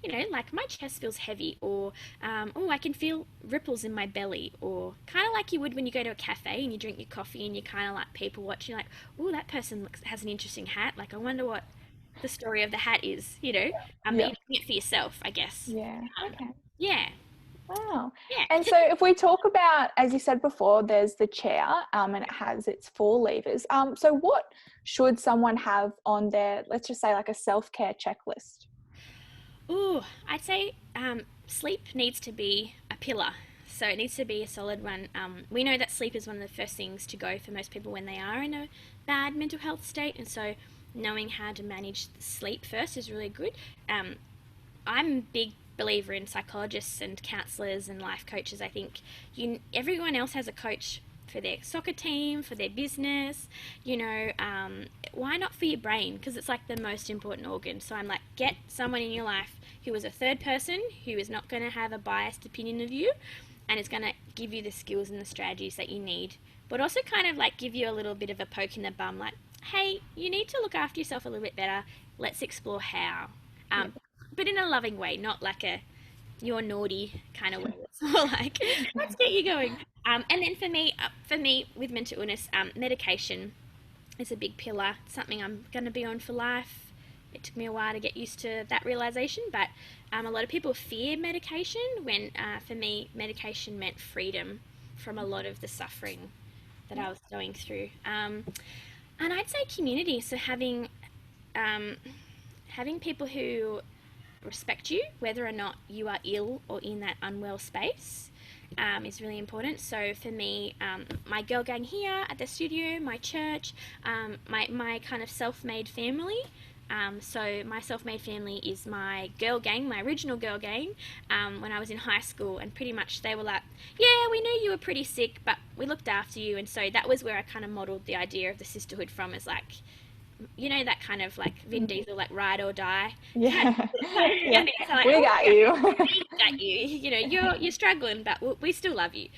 you know, like my chest feels heavy, or oh, I can feel ripples in my belly, or kind of like you would when you go to a cafe and you drink your coffee and you kind of like people watch, you're like, oh, that person has an interesting hat, like I wonder what the story of the hat is, you know. But you're doing it for yourself, I guess. Yeah. Wow. And so if we talk about, as you said before, there's the chair and it has its 4 levers. So what should someone have on their, let's just say like a self-care checklist? Ooh, I'd say sleep needs to be a pillar. So it needs to be a solid one. We know that sleep is one of the first things to go for most people when they are in a bad mental health state. And so knowing how to manage the sleep first is really good. I'm a big believer in psychologists and counselors and life coaches. I think everyone else has a coach for their soccer team, for their business, you know, why not for your brain? Because it's like the most important organ. So I'm like, get someone in your life who is a third person, who is not going to have a biased opinion of you, and is going to give you the skills and the strategies that you need, but also kind of like give you a little bit of a poke in the bum, like, hey, you need to look after yourself a little bit better. Let's explore how. But in a loving way, not like a you're naughty kind of way. It's more like, let's get you going. And then for me with mental illness, medication is a big pillar. It's something I'm going to be on for life. It took me a while to get used to that realization, but a lot of people fear medication when for me, medication meant freedom from a lot of the suffering that I was going through. And I'd say community. So having people who respect you, whether or not you are ill or in that unwell space, is really important. So for me, my girl gang here at the studio, my church, my kind of self-made family. So my self-made family is my girl gang, my original girl gang, when I was in high school, and pretty much they were like, yeah, we knew you were pretty sick, but we looked after you. And so that was where I kind of modeled the idea of the sisterhood from, as like, you know, that kind of like Vin Diesel, like ride or die. Yeah. And it's like, we got you. We got you. You know, you're struggling, but we still love you.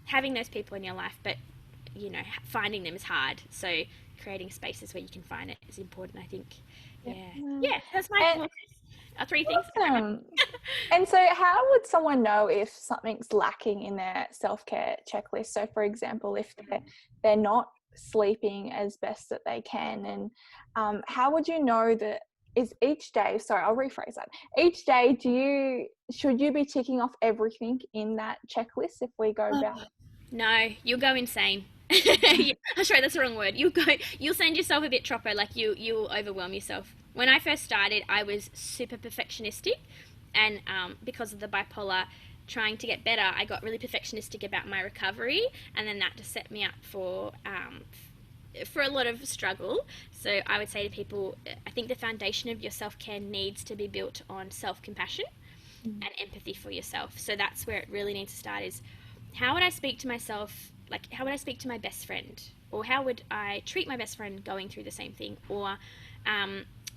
Having those people in your life, but you know, finding them is hard. So creating spaces where you can find it is important, I think. Yeah. That's my 3 things. Awesome. And so how would someone know if something's lacking in their self-care checklist? So for example, if they're not sleeping as best that they can, and how would you know that is each day, sorry, I'll rephrase that. Each day, should you be ticking off everything in that checklist if we go back? No, you'll go insane. I'm sorry, that's the wrong word. You'll send yourself a bit troppo, like you'll overwhelm yourself. When I first started, I was super perfectionistic, and because of the bipolar, trying to get better, I got really perfectionistic about my recovery, and then that just set me up for a lot of struggle. So I would say to people, I think the foundation of your self-care needs to be built on self-compassion and empathy for yourself. So that's where it really needs to start, is how would I speak to myself, like how would I speak to my best friend, or how would I treat my best friend going through the same thing? Or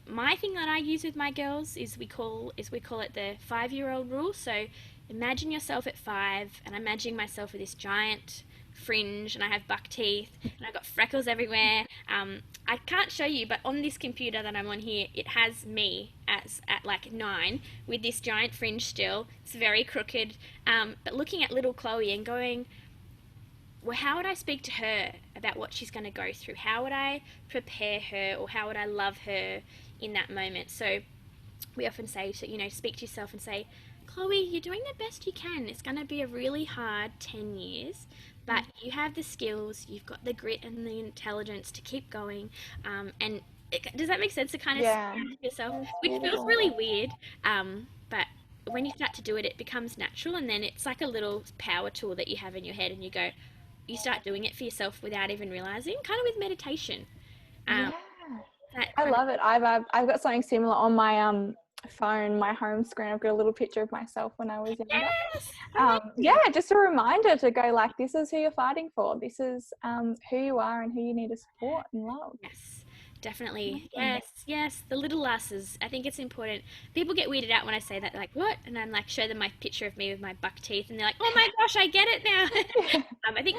my thing that I use with my girls is we call it the 5-year-old rule. So imagine yourself at 5, and I'm imagining myself with this giant fringe, and I have buck teeth, and I've got freckles everywhere. I can't show you, but on this computer that I'm on here, it has me at like 9 with this giant fringe still. It's very crooked, but looking at little Chloe and going, well, how would I speak to her about what she's going to go through? How would I prepare her, or how would I love her in that moment? So we often say to, you know, speak to yourself and say, Chloe, you're doing the best you can. It's going to be a really hard 10 years, but you have the skills, you've got the grit and the intelligence to keep going. And does that make sense, to kind of Yeah, surround yourself, that's which feels beautiful. really weird, but when you start to do it, it becomes natural, and then it's like a little power tool that you have in your head, and you start doing it for yourself without even realizing, kind of with meditation. Yeah, That I kind of, love it. I've got something similar on my phone, my home screen. I've got a little picture of myself when I was younger. yes, Yeah, amazing. just a reminder to go like, this is who you're fighting for. This is who you are and who you need to support and love. Yes, definitely. Awesome. Yes, the little lasses. I think it's important. People get weirded out when I say that. They're like, what? And I'm like, show them my picture of me with my buck teeth, and they're like, oh my gosh, I get it now. I think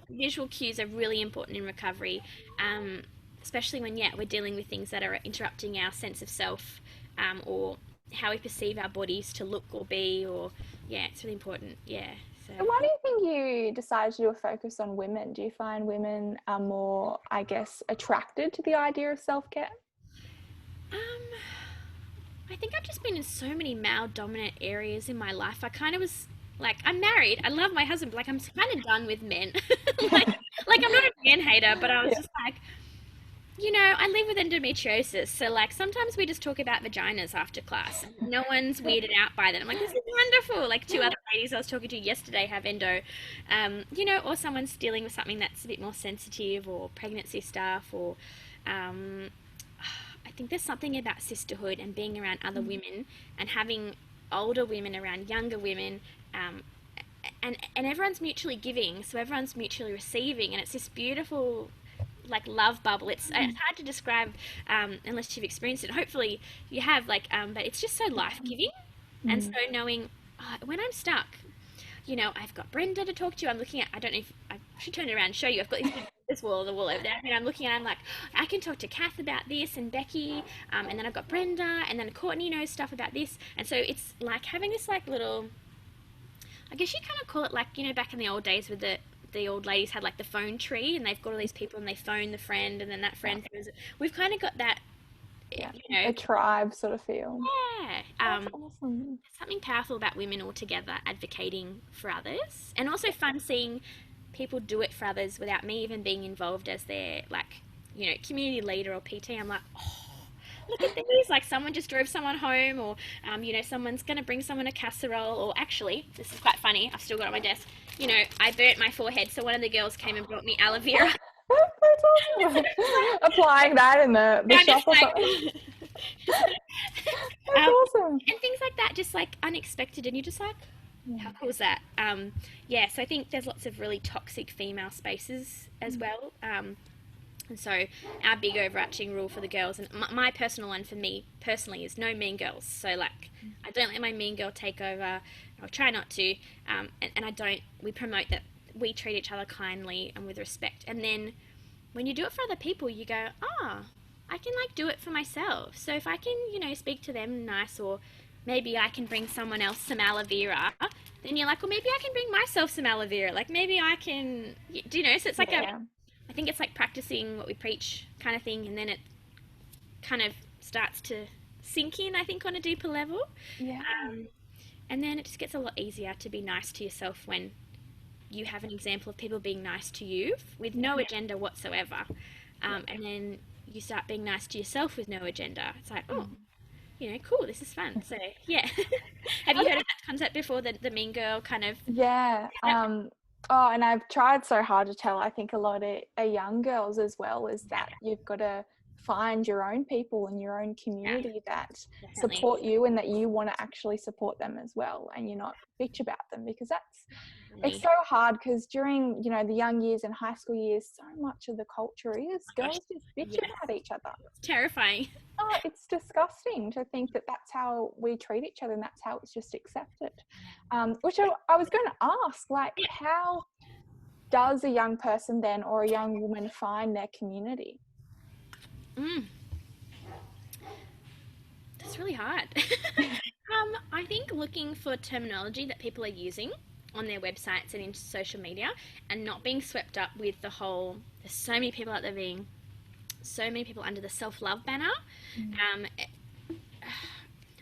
visual cues are really important in recovery, um, especially when we're dealing with things that are interrupting our sense of self, or how we perceive our bodies to look or be, or it's really important. Yeah. So. So why do you think you decided to do a focus on women? Do you find women are more, I guess, attracted to the idea of self-care? Um, I think I've just been in so many male dominant areas in my life. I kind of was like, I'm married, I love my husband, but like I'm kind of done with men. like, like I'm not a man hater, but I was Yeah. just like, I live with endometriosis, so like sometimes we just talk about vaginas after class. No one's weirded out by that. I'm like, this is wonderful. Like two other ladies I was talking to yesterday have endo, or someone's dealing with something that's a bit more sensitive, or pregnancy stuff, or um, I think there's something about sisterhood and being around other women and having older women around younger women, and everyone's mutually giving, so everyone's mutually receiving, and it's this beautiful like love bubble. It's hard to describe unless you've experienced it. Hopefully you have, but it's just so life giving, and so knowing when I'm stuck. I've got Brenda to talk to. I'm looking at, I don't know if I should turn it around and show you. I've got this wall, the wall over there. I'm looking at, I'm like, I can talk to Kath about this, and Becky, and then I've got Brenda, and then Courtney knows stuff about this. And so it's like having this like little, I guess you kind of call it like, back in the old days with the old ladies had like the phone tree, and they've got all these people, and they phone the friend, and then that friend phones it. We've kind of got that, Yeah, you know, a tribe sort of feel. yeah. That's awesome. Something powerful about women all together advocating for others, and also fun seeing people do it for others without me even being involved as their like community leader or PT. I'm like, oh, look at these, like someone just drove someone home, or someone's going to bring someone a casserole, or actually this is quite funny, I've still got it on my desk. I burnt my forehead, so one of the girls came and brought me aloe vera. That's awesome. Applying that in the shop or something. That's awesome. And things like that, just like unexpected, and you're just like, how cool is that? So I think there's lots of really toxic female spaces as well. And so our big overarching rule for the girls, and my personal one for me personally, is no mean girls. So like, I don't let my mean girl take over. I'll try not to, and I don't. We promote that we treat each other kindly and with respect. And then when you do it for other people, you go, I can like do it for myself. So if I can, speak to them nice, or maybe I can bring someone else some aloe vera, then you're like, well, maybe I can bring myself some aloe vera. Like maybe I can, so it's like I think it's like practicing what we preach kind of thing, and then it kind of starts to sink in, I think, on a deeper level. Yeah. And then it just gets a lot easier to be nice to yourself when you have an example of people being nice to you with no agenda whatsoever. And then you start being nice to yourself with no agenda. It's like, cool, this is fun. So, yeah. Have you heard of that concept before, the mean girl kind of? Yeah. And I've tried so hard to tell, I think, a lot of young girls as well, is that you've got to find your own people and your own community that support you, and that you want to actually support them as well, and you're not bitch about them, because it's so hard, because during the young years and high school years, so much of the culture is girls just bitch about each other. It's terrifying. It's disgusting to think that that's how we treat each other, and that's how it's just accepted. Which I was going to ask, like, how does a young person then, or a young woman, find their community? That's really hard. I think looking for terminology that people are using on their websites and in social media, and not being swept up with the whole, there's so many people out there being, so many people under the self-love banner.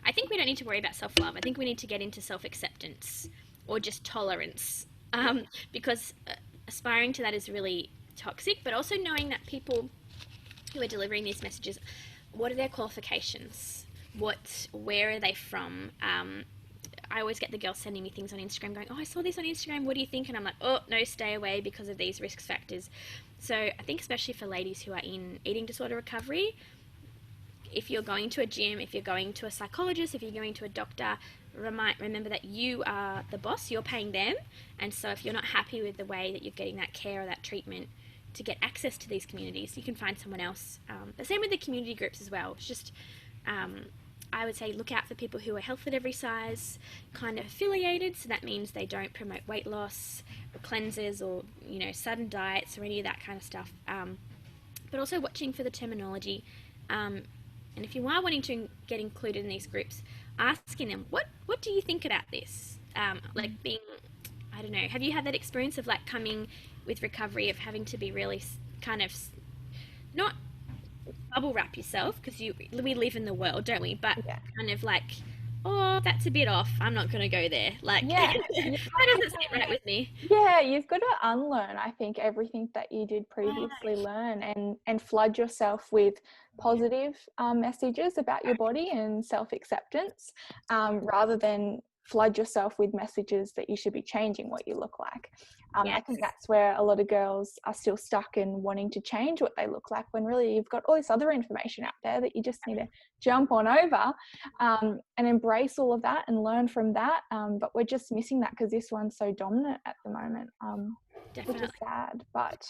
I think we don't need to worry about self-love. I think we need to get into self-acceptance, or just tolerance, because aspiring to that is really toxic, but also knowing that people who are delivering these messages, what are their qualifications? Where are they from? I always get the girls sending me things on Instagram going, oh, I saw this on Instagram, what do you think? And I'm like, oh, no, stay away because of these risk factors. So I think especially for ladies who are in eating disorder recovery, if you're going to a gym, if you're going to a psychologist, if you're going to a doctor, remember that you are the boss, you're paying them. And so if you're not happy with the way that you're getting that care or that treatment, to get access to these communities, you can find someone else. But same with the community groups as well. It's just, I would say, look out for people who are Health at Every Size kind of affiliated. So that means they don't promote weight loss or cleanses or, you know, sudden diets or any of that kind of stuff. But also watching for the terminology. And if you are wanting to get included in these groups, asking them, what do you think about this? Like being, I don't know, have you had that experience of like coming with recovery of having to be really kind of not bubble wrap yourself, because we live in the world, don't we? But kind of like, oh, that's a bit off, I'm not going to go there. Like, Yeah. Why does it sit right with me? Yeah, you've got to unlearn, I think, everything that you did previously learn, and flood yourself with positive messages about your body and self-acceptance, rather than flood yourself with messages that you should be changing what you look like. I think that's where a lot of girls are still stuck in wanting to change what they look like, when really you've got all this other information out there that you just need to jump on over and embrace all of that and learn from that. But we're just missing that because this one's so dominant at the moment. Which is sad,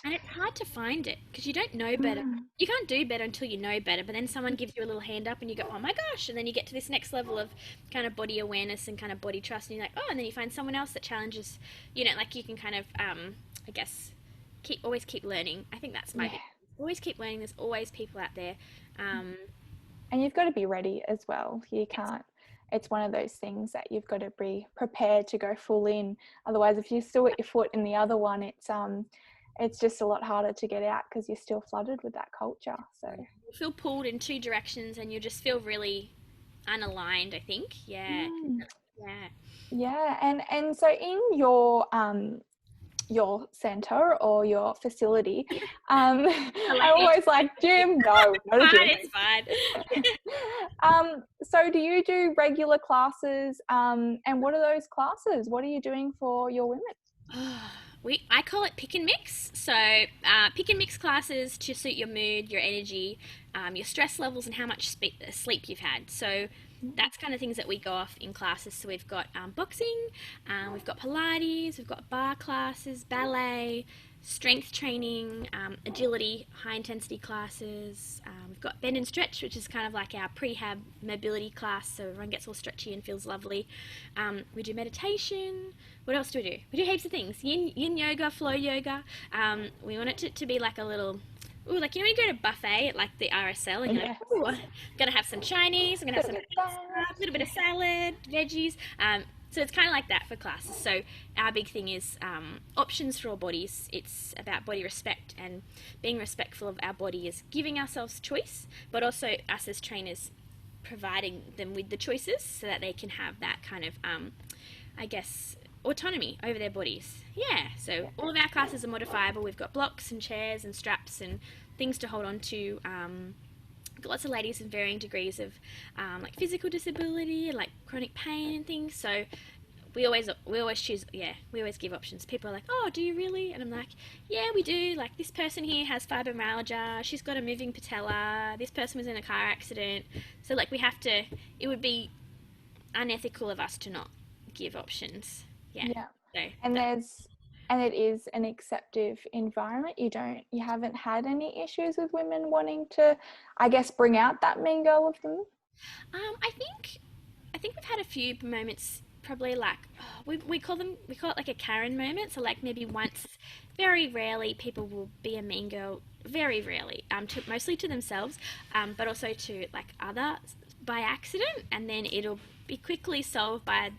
and it's hard to find it because you don't know better. You can't do better until you know better, but then someone gives you a little hand up and you go, oh my gosh, and then you get to this next level of kind of body awareness and kind of body trust, and you're like, oh, and then you find someone else that challenges, you know, like you can kind of I guess always keep learning. I think that's my big, always keep learning. There's always people out there, and you've got to be ready as well. You can't, it's one of those things that you've got to be prepared to go full in. Otherwise, if you still put your foot in the other one, it's just a lot harder to get out because you're still flooded with that culture. So you feel pulled in two directions and you just feel really unaligned, I think. Yeah. And so in your center or your facility, I always like, gym, no, not a gym. It's fine. So do you do regular classes, and what are those classes? What are you doing for your women? I call it pick and mix. So pick and mix classes to suit your mood, your energy, your stress levels, and how much sleep you've had. So that's kind of things that we go off in classes. So we've got boxing, we've got Pilates, we've got bar classes, ballet, strength training, agility, high intensity classes. We've got bend and stretch, which is kind of like our prehab mobility class, so everyone gets all stretchy and feels lovely. We do meditation. What else do? We do heaps of things. Yin yoga, flow yoga. We want it to be like a little, like, you know, you go to a buffet at like the RSL and you're like, ooh, I'm going to have some Chinese, I'm going to have a little bit of salad, veggies. So it's kind of like that for classes. So our big thing is options for all bodies. It's about body respect, and being respectful of our body is giving ourselves choice, but also us as trainers providing them with the choices so that they can have that kind of, I guess, autonomy over their bodies. So all of our classes are modifiable. We've got blocks and chairs and straps and things to hold on to. We've got lots of ladies in varying degrees of like physical disability and like chronic pain and things. So we always choose, we always give options. People are like, oh, do you really? And I'm like, yeah, we do. Like, this person here has fibromyalgia, she's got a moving patella, this person was in a car accident. So like we have to, it would be unethical of us to not give options. So, and it is an acceptive environment. You haven't had any issues with women wanting to, I guess, bring out that mean girl of them? I think we've had a few moments, probably like, we call it like a Karen moment. So like maybe once, very rarely, people will be a mean girl, very rarely, mostly to themselves, but also to like others by accident, and then it'll be quickly solved by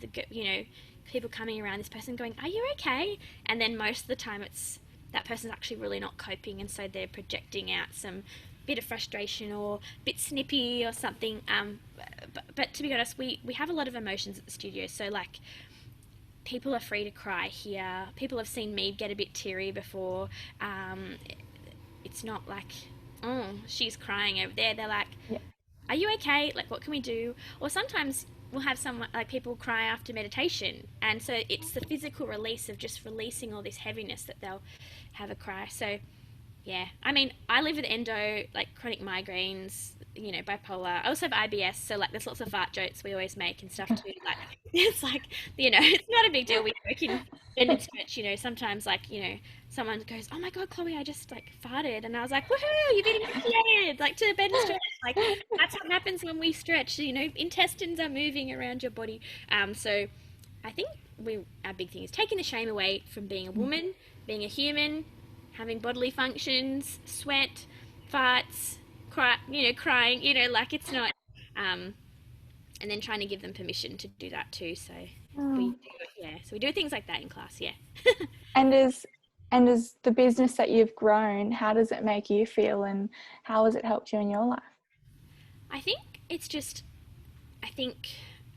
people coming around this person going, are you okay? And then most of the time it's that person's actually really not coping, and so they're projecting out some bit of frustration or a bit snippy or something. But to be honest, we have a lot of emotions at the studio. So like people are free to cry here. People have seen me get a bit teary before. It's not like, oh, she's crying over there. They're like, Yeah. are you okay? Like, what can we do? Or sometimes we'll have someone, like, people cry after meditation. And so it's the physical release of just releasing all this heaviness that they'll have a cry. So, yeah. I mean, I live with endo, like chronic migraines, you know, bipolar. I also have IBS. So, like, there's lots of fart jokes we always make and stuff too. Like, it's like, you know, it's not a big deal. We work in bend and stretch, you know, sometimes, like, you know, someone goes, oh my God, Chloe, I just like farted. And I was like, woohoo, you're getting initiated, like, to bend and stretch. Like, that's what happens when we stretch, you know, intestines are moving around your body. So I think our big thing is taking the shame away from being a woman, being a human, having bodily functions, sweat, farts, crying, you know, like, it's not, and then trying to give them permission to do that too. So we do things like that in class. Yeah. And as the business that you've grown, how does it make you feel, and how has it helped you in your life? I think it's just, I think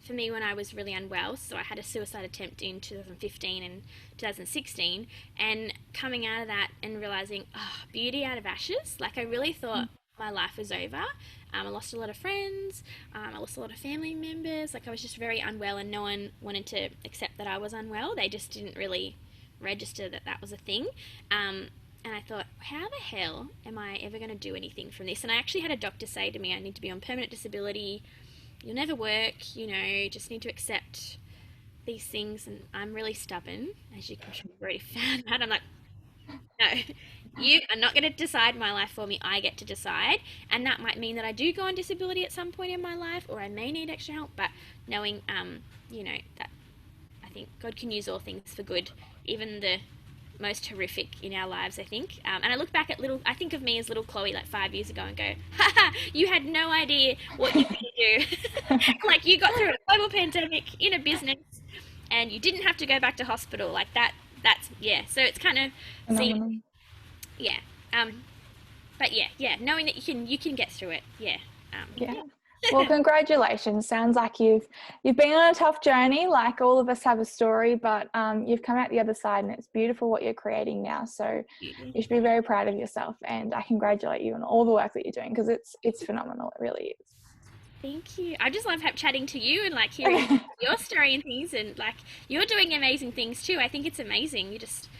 for me, when I was really unwell, so I had a suicide attempt in 2015 and 2016, and coming out of that and realizing, oh, beauty out of ashes. Like, I really thought my life was over. I lost a lot of friends. I lost a lot of family members. Like, I was just very unwell, and no one wanted to accept that I was unwell. They just didn't really register that that was a thing. And I thought, how the hell am I ever going to do anything from this? And I actually had a doctor say to me, I need to be on permanent disability. You'll never work, you know, just need to accept these things. And I'm really stubborn, as you can already found out. I'm like, no, you are not going to decide my life for me. I get to decide. And that might mean that I do go on disability at some point in my life, or I may need extra help. But knowing, you know, that I think God can use all things for good, even the most horrific in our lives, I think. And I look back at I think of me as little Chloe like 5 years ago and go, haha, you had no idea what you could do. Like, you got through a global pandemic in a business and you didn't have to go back to hospital. Like, that's, yeah. So it's kind of seeing, yeah. But yeah, knowing that you can get through it. Yeah. Yeah. Well, congratulations. Sounds like you've been on a tough journey. Like, all of us have a story, but you've come out the other side, and it's beautiful what you're creating now. So you should be very proud of yourself, and I congratulate you on all the work that you're doing, because it's phenomenal. It really is. Thank you. I just love chatting to you and like hearing your story and things, and like, you're doing amazing things too. I think it's amazing. You're just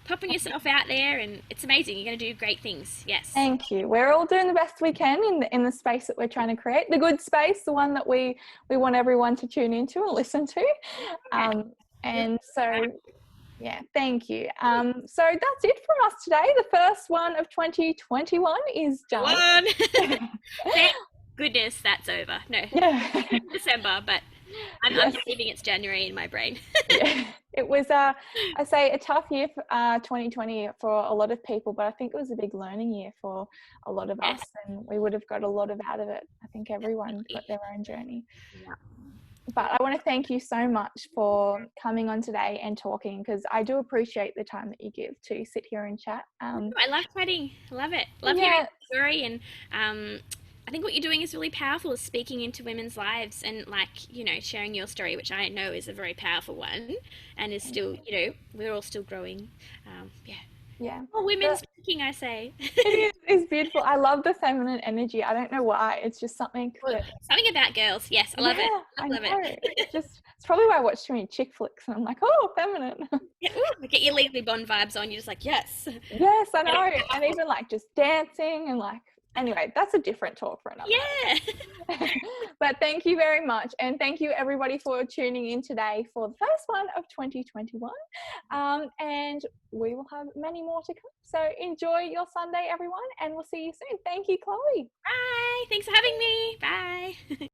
popping yourself out there, and it's amazing. You're going to do great things. Yes. Thank you. We're all doing the best we can in the space that we're trying to create, the good space, the one that we want everyone to tune into and listen to. And so, yeah, thank you. So that's it from us today. The first one of 2021 is done. Thank goodness that's over. No, Yeah. December, but I'm believing it's January in my brain. Yeah. It was, I say, a tough year for 2020 for a lot of people, but I think it was a big learning year for a lot of us, and we would have got a lot out of it. I think everyone got their own journey. Yeah. But I want to thank you so much for coming on today and talking, because I do appreciate the time that you give to sit here and chat. I love chatting. Love it. Love hearing the story, and I think what you're doing is really powerful, is speaking into women's lives and, like, you know, sharing your story, which I know is a very powerful one, and is still, you know, we're all still growing. Yeah. Well, women's speaking, I say. It's beautiful. I love the feminine energy. I don't know why. It's just something about girls. Yes, I love it. I love it. It's probably why I watch too many chick flicks, and I'm like, oh, feminine. Yeah, ooh, get your Legally Blonde vibes on. You're just like, yes. Yes, I know. And even like just dancing and like, anyway, that's a different talk for another day. But thank you very much. And thank you everybody for tuning in today for the first one of 2021. And we will have many more to come. So enjoy your Sunday, everyone, and we'll see you soon. Thank you, Chloe. Bye. Thanks for having me. Bye.